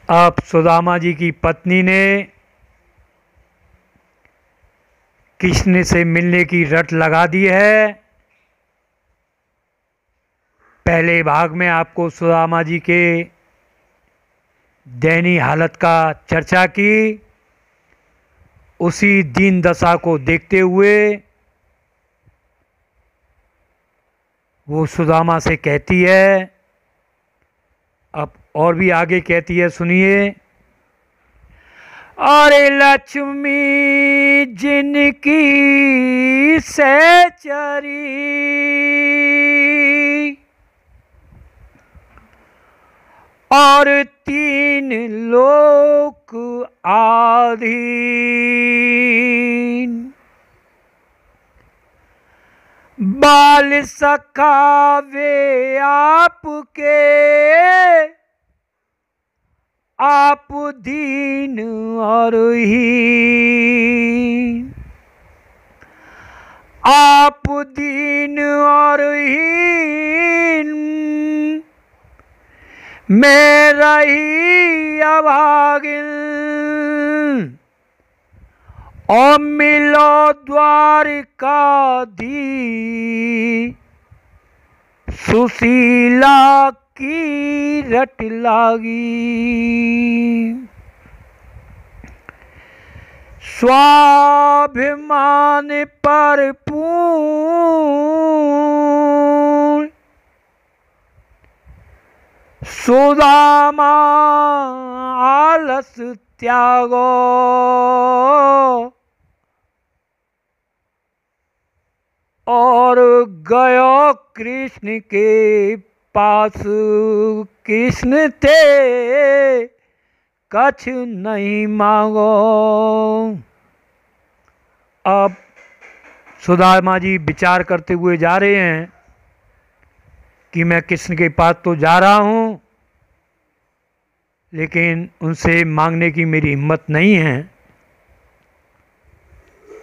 अब सुदामा जी की पत्नी ने कृष्ण से मिलने की रट लगा दी है। पहले भाग में आपको सुदामा जी के दयनीय हालत का चर्चा की। उसी दीन दशा को देखते हुए वो सुदामा से कहती है, अब और भी आगे कहती है, सुनिए। अरे लक्ष्मी जिनकी सहचरी, और तीन लोक आधीन, बाल सखा वे आपके, आप दीन और हीन, आप दीन और हीन, मैं रही अभागिन, और मिलो द्वारिका दी, सुशीला की रट लागी। स्वाभिमान पर पूर्ण सुदामा आलस त्यागो, और गयो कृष्ण के पास, कृष्ण ते कछ नहीं मांगो। अब सुदामा जी विचार करते हुए जा रहे हैं कि मैं कृष्ण के पास तो जा रहा हूँ, लेकिन उनसे मांगने की मेरी हिम्मत नहीं है,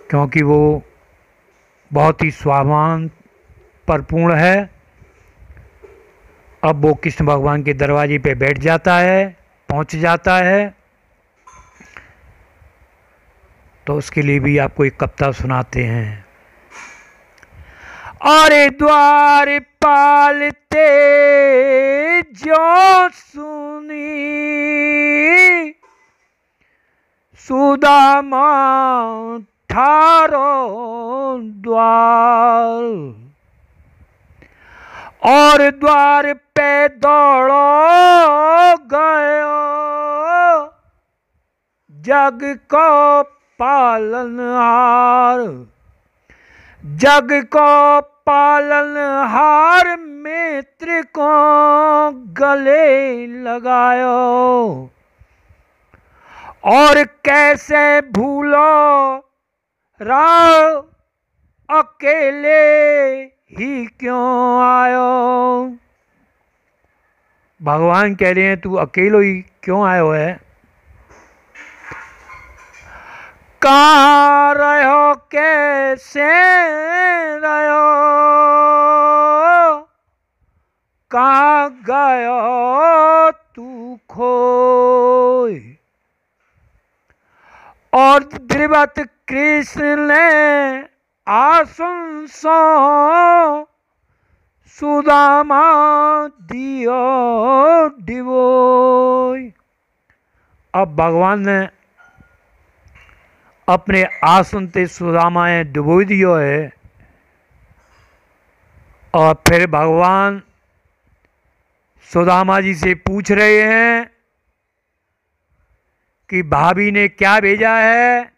क्योंकि वो बहुत ही स्वाभिमान पर पूर्ण है। अब वो कृष्ण भगवान के दरवाजे पे बैठ जाता है, पहुंच जाता है। तो उसके लिए भी आपको एक कविता सुनाते हैं। अरे द्वार पालते जो सुनी, सुदामा ठारो द्वार, और द्वार पे दौड़ो गयो, जग को पालनहार, जग को पालनहार मित्र को गले लगायो, और कैसे भूलो राव अकेले ही क्यों आयो। भगवान कह रहे हैं तू अकेलो ही क्यों आयो है। कहाँ रहो कैसे रहो, कहाँ गयो तू खोय। और द्रिवत कृष्ण ने आसन सो सुदामा दियो डिवोय। अब भगवान ने अपने आसन ते सुदामा ने डुबो दियो है। और फिर भगवान सुदामा जी से पूछ रहे हैं कि भाभी ने क्या भेजा है।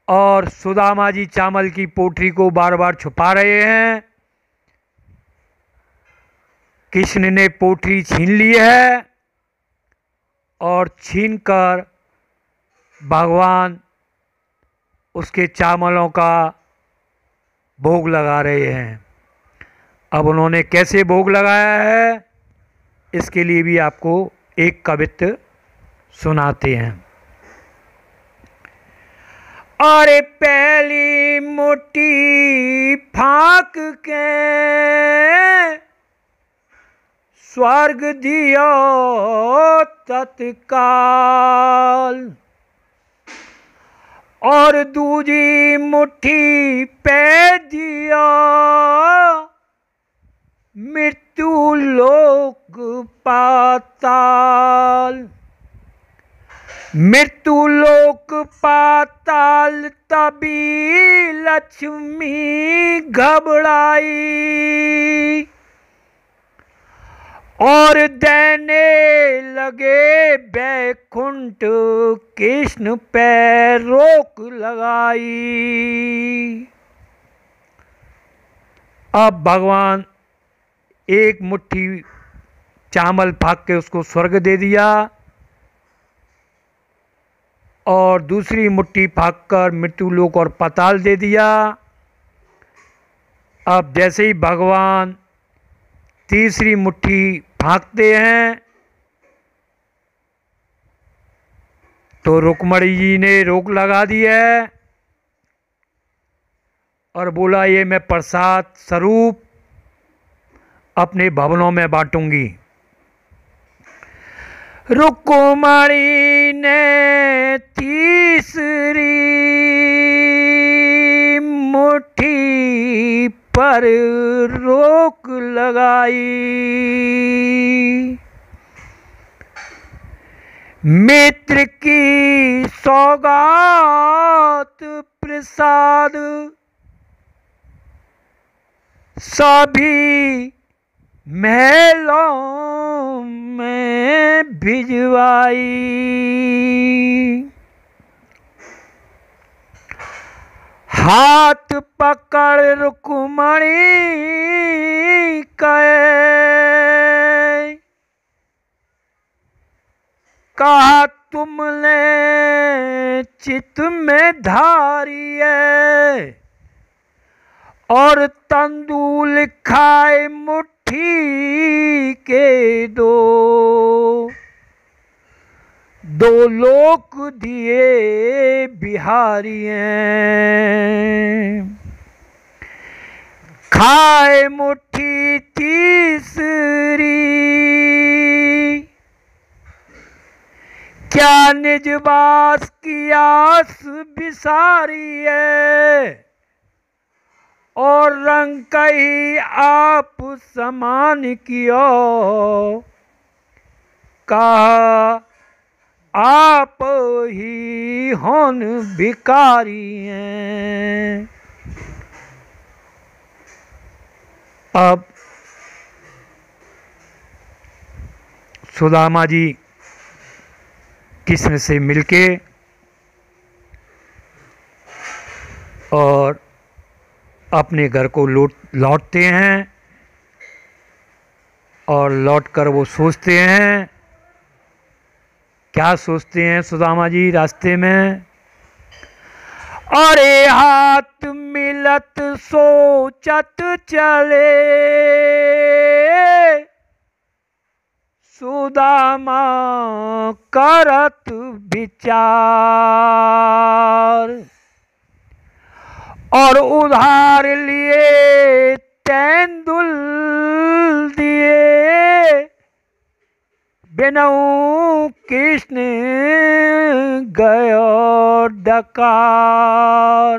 और सुदामा जी चावल की पोटली को बार बार छुपा रहे हैं। कृष्ण ने पोटली छीन ली है और छीनकर भगवान उसके चावलों का भोग लगा रहे हैं। अब उन्होंने कैसे भोग लगाया है, इसके लिए भी आपको एक कवित्त सुनाते हैं। अरे पहली मुट्ठी फाक के स्वर्ग दियो तत्काल, और दूजी मुट्ठी पे दिया मृत्यु लोक पाताल। मृत्यु लोक पाताल तभी लक्ष्मी घबराई, और देने लगे बैकुंठ कृष्ण पे रोक लगाई। अब भगवान एक मुट्ठी चावल फाक के उसको स्वर्ग दे दिया, और दूसरी मुट्ठी फाक कर मृत्युलोक और पाताल दे दिया। अब जैसे ही भगवान तीसरी मुट्ठी फांकते हैं तो रुक्मणी जी ने रोक लगा दी है और बोला, ये मैं प्रसाद स्वरूप अपने भवनों में बांटूंगी। रुक्मणी ने तीसरी मुट्ठी पर रोक लगाई। मित्र की सौगात प्रसाद सभी महलों में भिजवाई। हाथ पकड़ रुक्मणी कहा, तुमने चित्त में धारी है, और तंदूल खाए मुट्ठी के दो लोक दिए बिहारी हैं। खाए मुट्ठी तीसरी क्या निजवास की आस बिसारी है, और रंग कही आप समान कियो, कहा आप ही होन भिखारी हैं। अब सुदामा जी कृष्ण से मिलके और अपने घर को लौटते हैं, और लौटकर वो सोचते हैं। क्या सोचते हैं सुदामा जी रास्ते में? अरे हाथ मिलत सोचत चले, सुदामा करत विचार, और उधार लिए तेंदुल दिए, बिनऊ कृष्ण गयो डकार।